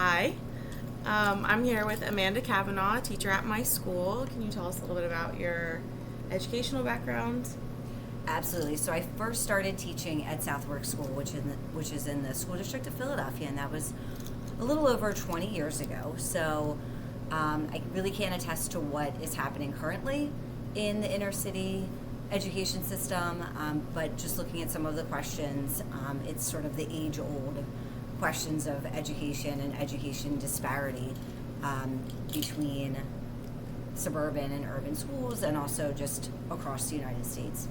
Hi, I'm here with Amanda Kavanaugh, a teacher at my school. Can you tell us a little bit about your educational background? Absolutely. So I first started teaching at Southwark School, which is in the school district of Philadelphia, and that was a little over 20 years ago. So I really can't attest to what is happening currently in the inner city education system, but just looking at some of the questions, it's sort of the age-old questions of education and education disparity between suburban and urban schools, and also just across the United States.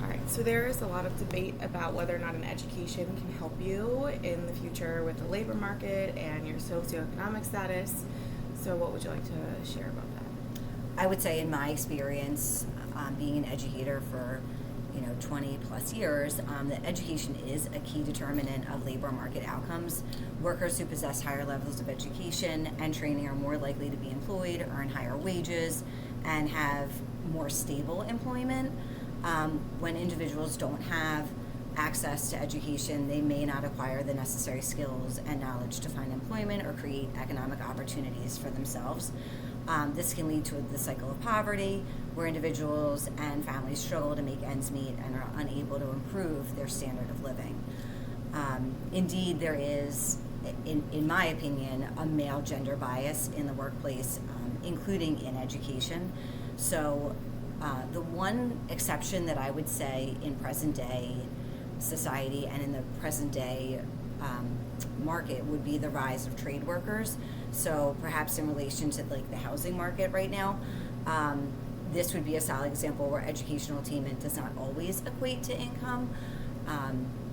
All right, so there is a lot of debate about whether or not an education can help you in the future with the labor market and your socioeconomic status. So, what would you like to share about that? I would say, in my experience, being an educator for 20 plus years, that education is a key determinant of labor market outcomes. Workers who possess higher levels of education and training are more likely to be employed, earn higher wages, and have more stable employment. When individuals don't have access to education, they may not acquire the necessary skills and knowledge to find employment or create economic opportunities for themselves. This can lead to the cycle of poverty, where individuals and families struggle to make ends meet and are unable to improve their standard of living. Indeed, there is, in my opinion, a male gender bias in the workplace, including in education. So the one exception that I would say in present day society and in the present day market would be the rise of trade workers. So perhaps in relation to like the housing market right now, this would be a solid example where educational attainment does not always equate to income.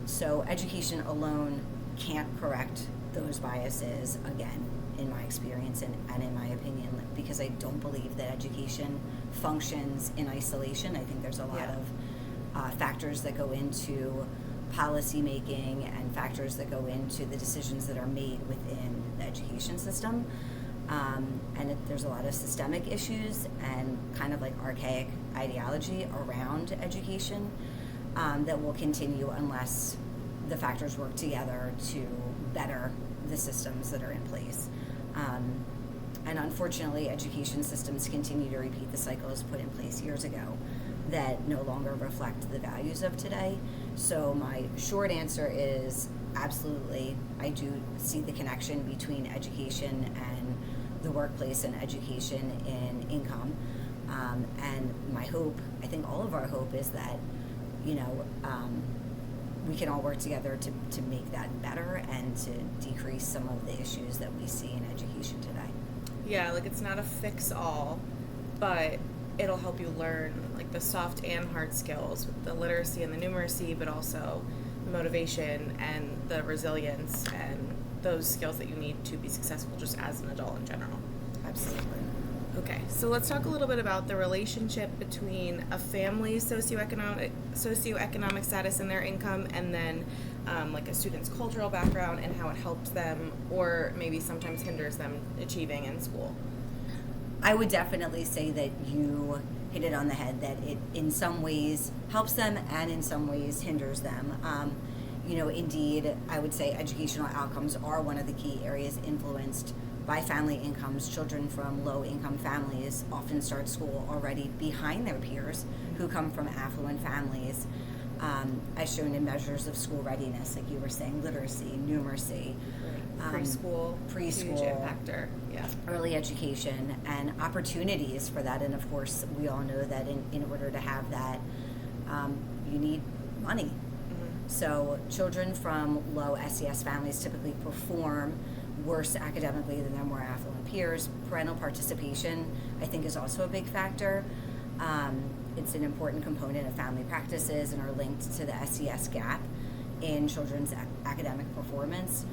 So education alone can't correct those biases, again, in my experience and in my opinion, because I don't believe that education functions in isolation. I think there's a lot of factors that go into policy making and factors that go into the decisions that are made within the education system. There's a lot of systemic issues and kind of like archaic ideology around education that will continue unless the factors work together to better the systems that are in place. And unfortunately, education systems continue to repeat the cycles put in place years ago that no longer reflect the values of today. So my short answer is absolutely, I do see the connection between education and the workplace and education in income. And my hope, I think all of our hope is that, we can all work together to make that better and to decrease some of the issues that we see in education today. Yeah, like it's not a fix-all, but it'll help you learn like the soft and hard skills with the literacy and the numeracy, but also the motivation and the resilience and those skills that you need to be successful just as an adult in general. Absolutely. Okay, so let's talk a little bit about the relationship between a family's socioeconomic status and their income, and then like a student's cultural background and how it helps them or maybe sometimes hinders them achieving in school. I would definitely say that you hit it on the head, that it in some ways helps them and in some ways hinders them. Indeed, I would say educational outcomes are one of the key areas influenced by family incomes. Children from low-income families often start school already behind their peers who come from affluent families, as shown in measures of school readiness, like you were saying, literacy, numeracy, Preschool, huge impactor. Yeah. early education, and opportunities for that. And of course, we all know that in order to have that, you need money. So children from low SES families typically perform worse academically than their more affluent peers. Parental participation, I think, is also a big factor. It's an important component of family practices and are linked to the SES gap in children's academic performance.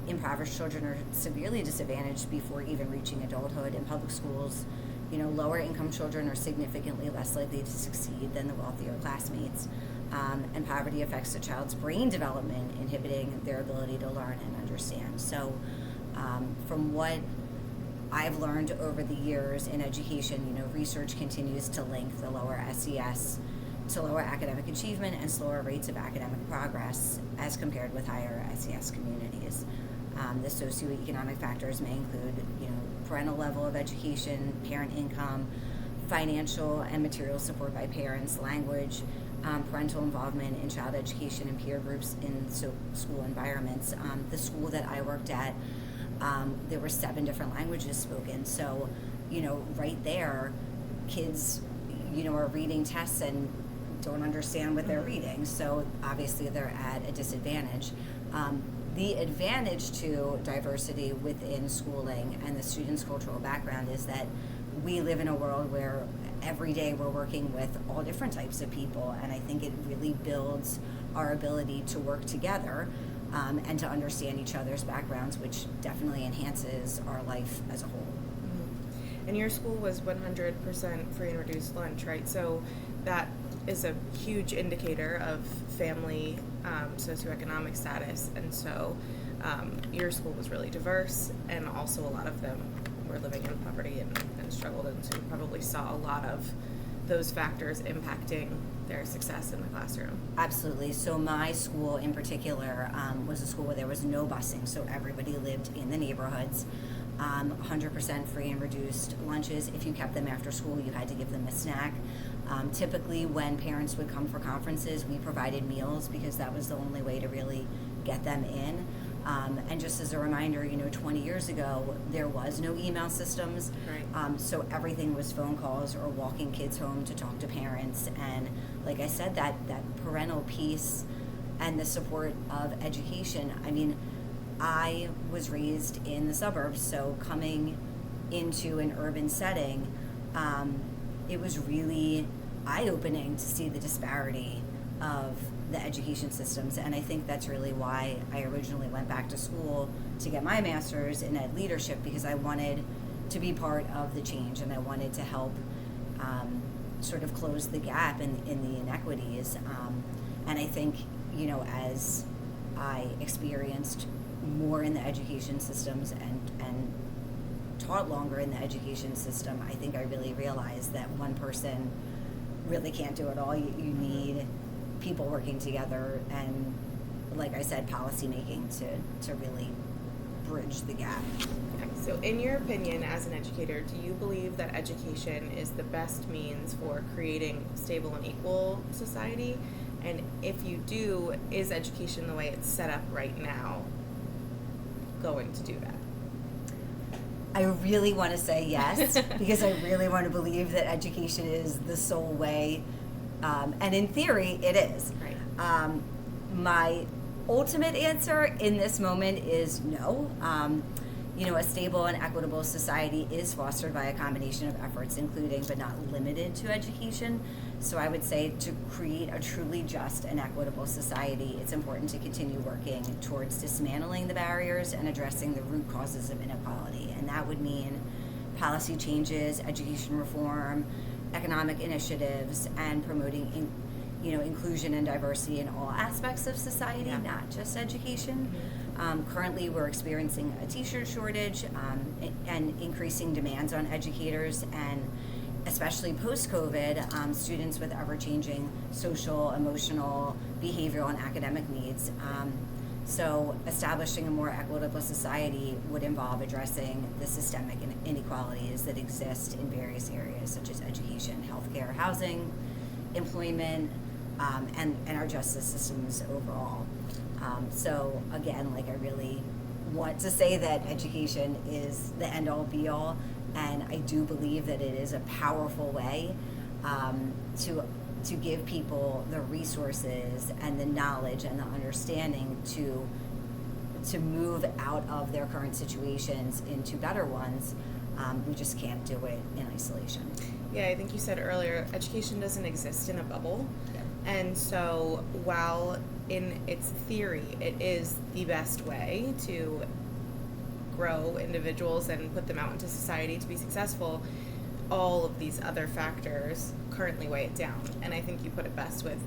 Impoverished children are severely disadvantaged before even reaching adulthood. In public schools, lower income children are significantly less likely to succeed than the wealthier classmates. And poverty affects a child's brain development, inhibiting their ability to learn and understand. So from what I've learned over the years in education, research continues to link the lower SES to lower academic achievement and slower rates of academic progress as compared with higher SES communities. The socioeconomic factors may include, parental level of education, parent income, financial and material support by parents, language, parental involvement in child education and peer groups in school environments. The school that I worked at, there were 7 different languages spoken. So, right there, kids, are reading tests and don't understand what they're reading. So obviously they're at a disadvantage. The advantage to diversity within schooling and the students' cultural background is that we live in a world where every day we're working with all different types of people, and I think it really builds our ability to work together and to understand each other's backgrounds, which definitely enhances our life as a whole. And your school was 100% free and reduced lunch, right? So that is a huge indicator of family socioeconomic status, and so your school was really diverse, and also a lot of them were living in poverty and struggled, and so you probably saw a lot of those factors impacting their success in the classroom. Absolutely. So my school in particular was a school where there was no busing, so everybody lived in the neighborhoods. 100% free and reduced lunches. If you kept them after school, you had to give them a snack. Typically, when parents would come for conferences, we provided meals because that was the only way to really get them in. And just as a reminder, 20 years ago, there was no email systems. Right. So everything was phone calls or walking kids home to talk to parents. And like I said, that parental piece and the support of education, I was raised in the suburbs, so coming into an urban setting, it was really eye-opening to see the disparity of the education systems, and I think that's really why I originally went back to school to get my master's in ed leadership, because I wanted to be part of the change, and I wanted to help sort of close the gap in the inequities. And I think, as I experienced more in the education systems and taught longer in the education system, I think I really realized that one person really can't do it all. You need people working together and, like I said, policy making to really bridge the gap. Okay. So in your opinion as an educator, do you believe that education is the best means for creating stable and equal society? And if you do, is education the way it's set up right now going to do that? I really want to say yes, because I really want to believe that education is the sole way, and in theory it is. Right. My ultimate answer in this moment is no. A stable and equitable society is fostered by a combination of efforts, including but not limited to education. So I would say to create a truly just and equitable society, it's important to continue working towards dismantling the barriers and addressing the root causes of inequality. And that would mean policy changes, education reform, economic initiatives, and promoting inclusion and diversity in all aspects of society, not just education. Currently, we're experiencing a teacher shortage and increasing demands on educators, and especially post-COVID, students with ever-changing social, emotional, behavioral, and academic needs. So establishing a more equitable society would involve addressing the systemic inequalities that exist in various areas, such as education, healthcare, housing, employment, and our justice systems overall. So again, I really want to say that education is the end-all be-all, and I do believe that it is a powerful way to give people the resources and the knowledge and the understanding to move out of their current situations into better ones. We just can't do it in isolation. Yeah, I think you said earlier, education doesn't exist in a bubble. Yeah. And so while in its theory it is the best way to grow individuals and put them out into society to be successful, all of these other factors currently weigh it down. And I think you put it best with,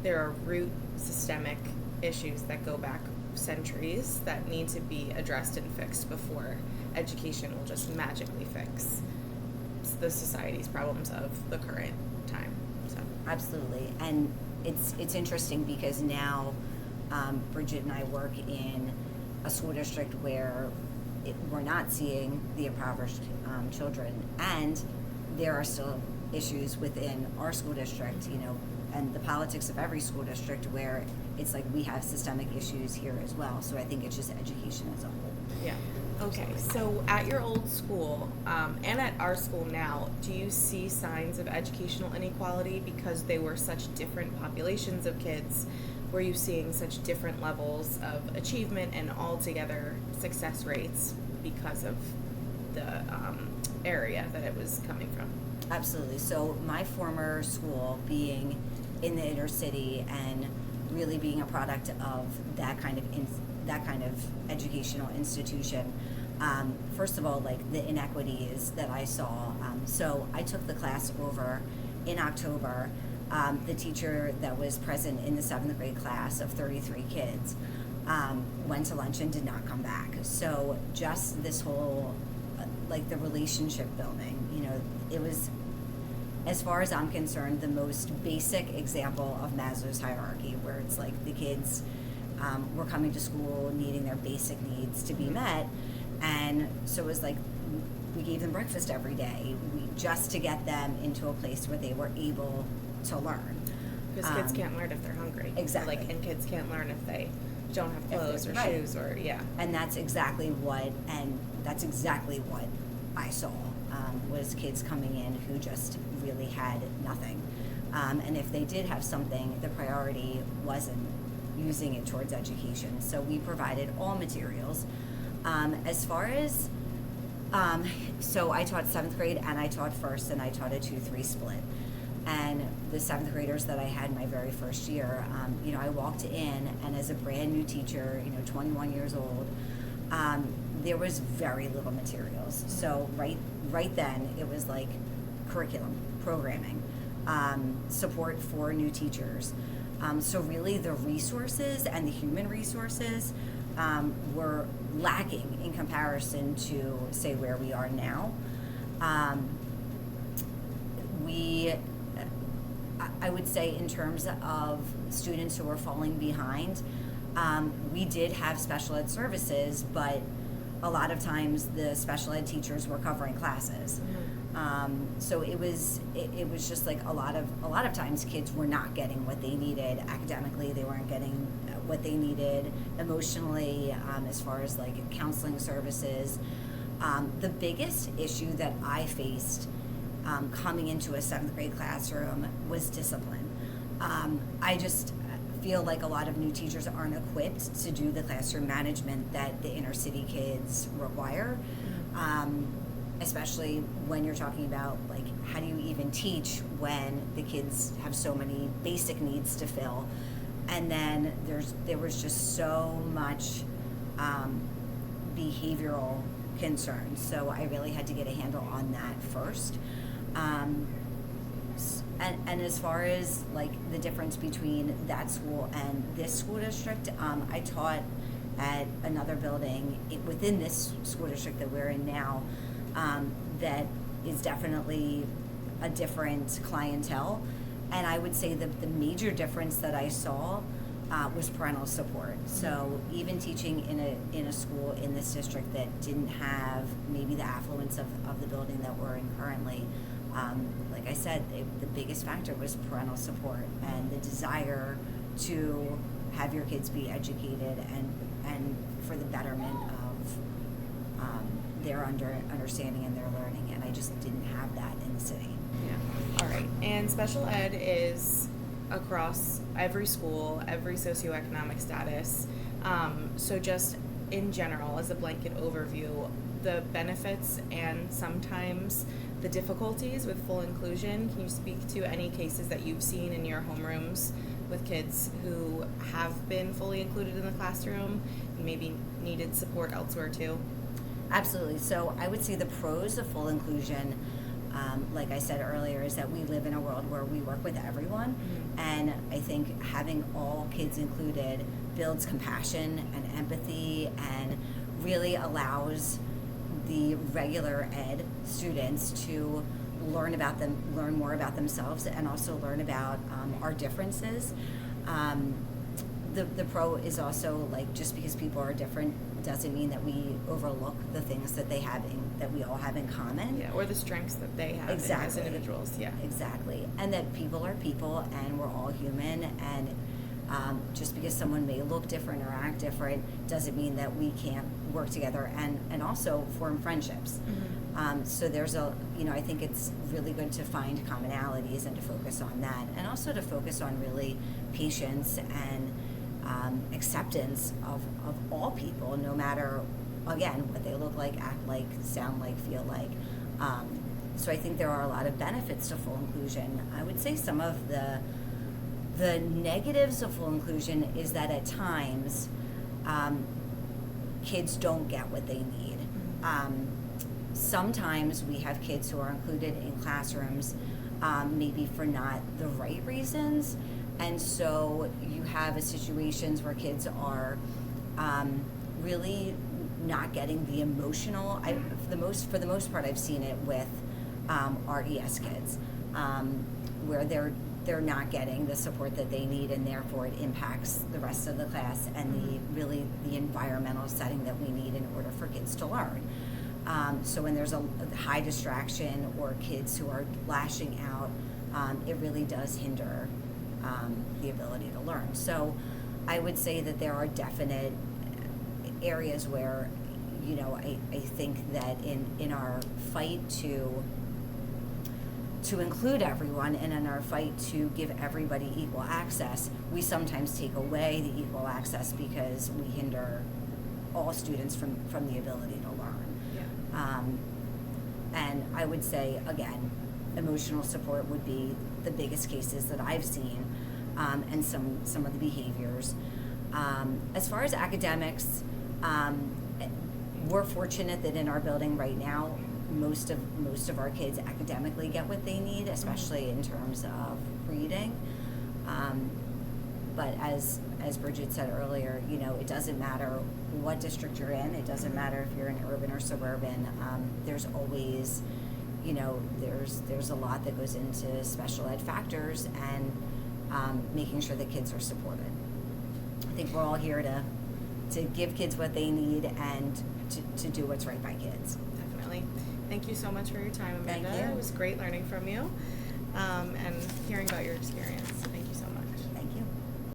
there are root systemic issues that go back centuries that need to be addressed and fixed before education will just magically fix the society's problems of the current time. So Absolutely. And it's interesting because now Bridget and I work in a school district where we're not seeing the impoverished children, and there are still issues within our school district, and the politics of every school district where it's like we have systemic issues here as well. So I think it's just education as a whole. Yeah. Okay. So at your old school and at our school now, do you see signs of educational inequality because they were such different populations of kids? Were you seeing such different levels of achievement and altogether success rates because of the area that it was coming from? Absolutely. So my former school being in the inner city and really being a product of that kind of educational institution. First of all, like the inequities that I saw. So I took the class over in October. The teacher that was present in the 7th grade class of 33 kids went to lunch and did not come back. So just this whole, like the relationship building, it was, as far as I'm concerned, the most basic example of Maslow's hierarchy, where it's like the kids were coming to school needing their basic needs to be met. And so it was like we gave them breakfast every day, just to get them into a place where they were able to learn. Because kids can't learn if they're hungry. Exactly. And kids can't learn if they don't have clothes or right. shoes or, yeah. And that's exactly what I saw, was kids coming in who just really had nothing. And if they did have something, the priority wasn't using it towards education. So we provided all materials. As far as, so I taught 7th grade and I taught first, and I taught a 2-3 split. And the 7th graders that I had my very first year, I walked in, and as a brand new teacher, 21 years old, there was very little materials. So right then, it was like curriculum, programming, support for new teachers. So really the resources and the human resources were lacking in comparison to, say, where we are now. I would say in terms of students who were falling behind, we did have special ed services, but a lot of times the special ed teachers were covering classes. So it was just like a lot of times kids were not getting what they needed academically. They weren't getting what they needed emotionally, as far as like counseling services. The biggest issue that I faced coming into a 7th grade classroom was discipline. I just feel like a lot of new teachers aren't equipped to do the classroom management that the inner city kids require, especially when you're talking about like how do you even teach when the kids have so many basic needs to fill, and then there was just so much behavioral concerns. So I really had to get a handle on that first. And as far as like the difference between that school and this school district, I taught at another building within this school district that we're in now, that is definitely a different clientele. And I would say that the major difference that I saw was parental support. So even teaching in a school in this district that didn't have maybe the affluence of the building that we're in currently, like I said, the biggest factor was parental support and the desire to have your kids be educated and for the betterment of their understanding and their learning. And I just didn't have that in the city. Yeah. All right. And special ed is across every school, every socioeconomic status. So just in general, as a blanket overview, the benefits and sometimes the difficulties with full inclusion. Can you speak to any cases that you've seen in your homerooms with kids who have been fully included in the classroom and maybe needed support elsewhere too? Absolutely. So I would say the pros of full inclusion, like I said earlier, is that we live in a world where we work with everyone. Mm-hmm. And I think having all kids included builds compassion and empathy and really allows the regular ed students to learn more about themselves, and also learn about our differences. The pro is also, like, just because people are different doesn't mean that we overlook the things that that we all have in common. Yeah, or the strengths that they have Exactly. as individuals. Yeah. Exactly. And that people are people and we're all human, and just because someone may look different or act different doesn't mean that we can't work together and also form friendships. So there's I think it's really good to find commonalities and to focus on that, and also to focus on really patience and acceptance of all people, no matter, again, what they look like, act like, sound like, feel like. So I think there are a lot of benefits to full inclusion. I would say some of the negatives of full inclusion is that at times kids don't get what they need. Sometimes we have kids who are included in classrooms maybe for not the right reasons, and so you have situations where kids are really not getting the emotional. For the most part, I've seen it with RES kids, where they're not getting the support that they need, and therefore it impacts the rest of the class and the environmental setting that we need in order for kids to learn. So when there's a high distraction or kids who are lashing out, it really does hinder the ability to learn. So I would say that there are definite areas where, I think that in our fight to include everyone and in our fight to give everybody equal access, we sometimes take away the equal access because we hinder all students from the ability to learn. Yeah. And I would say, again, emotional support would be the biggest cases that I've seen, and some of the behaviors. As far as academics, we're fortunate that in our building right now, most of our kids academically get what they need, especially in terms of reading. But as Bridget said earlier, it doesn't matter what district you're in. It doesn't matter if you're in urban or suburban. There's always, there's a lot that goes into special ed factors and making sure that kids are supported. I think we're all here to give kids what they need and to do what's right by kids. Definitely. Thank you so much for your time, Amanda. Thank you. It was great learning from you and hearing about your experience. Thank you so much.